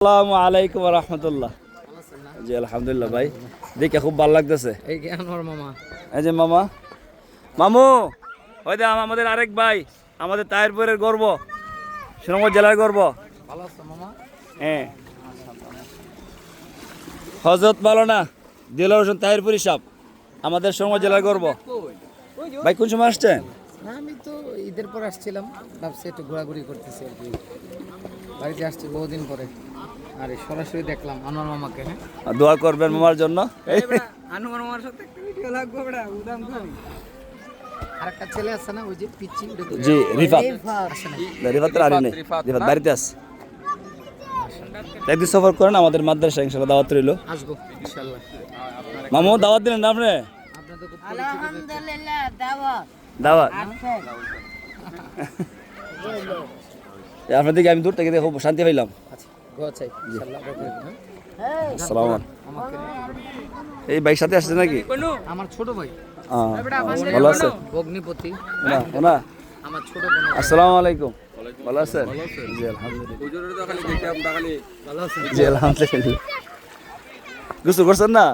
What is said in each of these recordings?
আসসালামু আলাইকুম ওয়া রাহমাতুল্লাহ। জি আলহামদুলিল্লাহ ভাই, দেখে খুব ভালো লাগতেছে। এই যে আমার মামা, এই যে মামা, মামু ওই যে আমাদের আরেক ভাই, আমাদের তাহিরপুরের গর্ব, সুনামগঞ্জ জেলার গর্ব। ভালো আছো মামা? হ্যাঁ, হযরত মাওলানা দিলওয়ার হোসেন তাহিরপুরি সাহেব, আমাদের সুনামগঞ্জ জেলার গর্ব। ভাই কোন সময় আসছেন? না, আমি তো ঈদের পর আসছিলাম, ভাবছি একটু ঘোরাঘুরি করতেছি আর কি। বাড়িতে আসছি বহুদিন পরে, আর এই সরাসরি দেখলাম আনোয়ার মামাকে। হ্যাঁ, আর দোয়া করবেন মামার জন্য। আনোয়ার মামার সাথে একটা ভিডিও লাগবে বড়া, উদাম কই। আরেকটা ছেলে আছে না, ওই যে পিচ্চি, জি রিফাত, আসে না? রিফাত আর আনি নেই, রিফাত বাড়িতে আছে। একদিন সফর করেন আমাদের মাদ্রাসা, ইনশাআল্লাহ দাওয়াত রইল। আসবো ইনশাআল্লাহ। মামু দাওয়াত দিলেন না আপনি? আপনাদের খুব আলহামদুলিল্লাহ দাওয়াত দাওয়াত আছে। আপনার দিকে আমি দূর থেকে দেখে খুব শান্তি পাইলাম। আচ্ছা, গোয়া চাই ইনশাআল্লাহ। আসসালামু আলাইকুম। এই ভাই সাথে আসছে নাকি? আমার ছোট ভাই, ভালো আছে? অগ্নিপতি, না আমার ছোট বোন। আসসালামু আলাইকুম, ভালো আছেন? জি আলহামদুলিল্লাহ। ভালো আছেন? জি আলহামদুলিল্লাহ। গোসল করছেন না?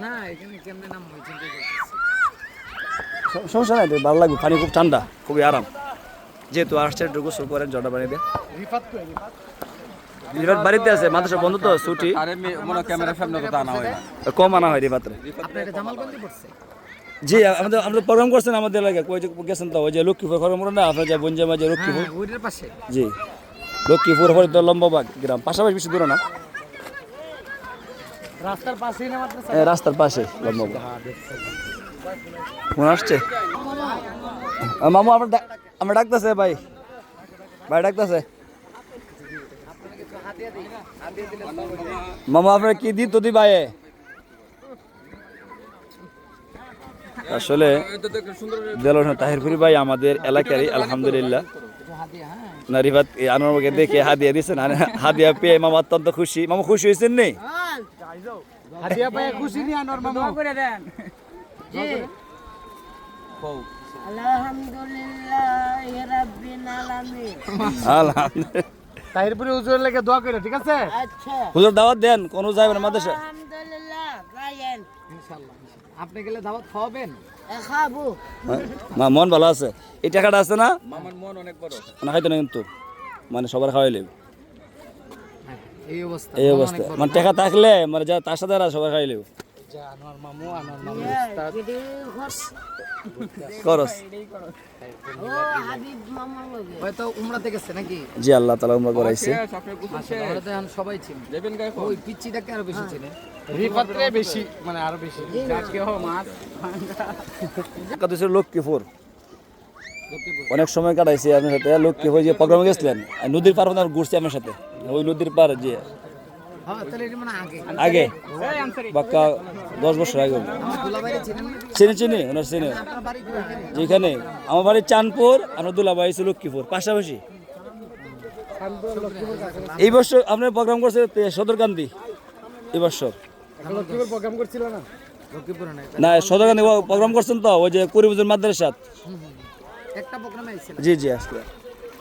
না, এখানে কেমনে নাম হয়েছে সমস্যা নাই, ভালো লাগবে, পানি খুব ঠান্ডা, খুবই আরাম। যেহেতু আসছে একটু গোসল করেন, জটা পানি দিয়ে। রিফাত বাড়িতে আছে, মাদ্রাসা বন্ধ তো, ছুটি। কম আনা হয় রিফাতরে। আপনার এটা জামালগঞ্জে পড়ছে? জি আমাদের প্রোগ্রাম করছেন আমাদের এলাকায়, কই যে গেছেন তো, ওই যে লক্ষ্মীপুর খরম না, আপনার যে বঞ্জামা যে লক্ষ্মীপুর। ওইটার পাশে। জি লক্ষ্মীপুর হরিদ্বার লম্বাবাগ গ্রাম, পাশাপাশি বেশি দূরে না। রাস্তার পাশেই না মাত্র? রাস্তার পাশে লম্বাবাগ। মনে আসছে মামু, আমরা ডাকতেছে ভাই, ভাই ডাকতেছে। মামা আপনার কি দিত দি ভাই? আসলে দেলোর তাহিরপুরি ভাই আমাদের এলাকারই, আলহামদুলিল্লাহ। না রিফাত আনোয়ারকে দেখে হাদিয়া দিয়েছেন, হাদিয়া পেয়ে মামা অত্যন্ত খুশি। মামা খুশি হয়েছেন নি? হাদিয়া পায় খুশি নি আনোয়ার মামা? করে দেন। জি আলহামদুলিল্লাহ রাব্বিল আলামিন। আলহামদুলিল্লাহ। তাহিরপুরি হুজুরের লাগে দোয়া করে, ঠিক আছে? আচ্ছা হুজুর দাওয়াত দেন, কোন যাবেন মাদ্রাসা? আলহামদুলিল্লাহ গায়েন ইনশাআল্লাহ। আপনি গেলে দাওয়াত খাওয়াবেন? খাবো। মা মন ভালো আছে? এই টাকাটা আছে না, মামার মন অনেক বড় না, হয়তো না, কিন্তু মানে সবার খাওয়াইলে এই অবস্থা, এই অবস্থা, মানে টাকা থাকলে মানে যা তার সাথে সবার খাওয়াইলে আনোয়ার মামু, আনোয়ার মামু উস্তাদ। খরচ। ও হাবিব মামা লগে হয়তো উমরাতে গেছে নাকি? জি আল্লাহ তাআলা উমরা করাইছে। মাশাআল্লাহ, ওরা তো এখন সবাই চিনে। ওই পিচ্চিটাকে আরো বেশি চিনে, রিফাতরে বেশি, মানে আরো বেশি। আজকে হো মাছ কত ছিল লক্ষ্মীপুর, অনেক সময় কাটাইছি আপনার সাথে। লক্ষ্মীপুর যে প্রোগ্রামে গেছিলেন, নদীর পার আপনার ঘুরছি আমার সাথে, ওই নদীর পার যে হ্যাঁ, তাহলে এটা মানে আগে আগে বাক্কা 10 বছর আগে। আমার দুলাভাইরে চিনেন না? চিনি ওনার চিনি। আপনার বাড়ি কোথায়? যেখানে আমার বাড়ি চাঁদপুর, আমার দুলাভাই ছিল লক্ষ্মীপুর, পাশাপাশি। এই বছর আপনার প্রোগ্রাম করছে সদরকান্দি, এই বছর লক্ষ্মীপুর প্রোগ্রাম করছিল না? লক্ষ্মীপুর না, না, সদরকান্দি প্রোগ্রাম করছেন তো, ওই যে কুড়িবুজুর মাদ্রাসাত। একটা প্রোগ্রামে আইছিল। জি আসলে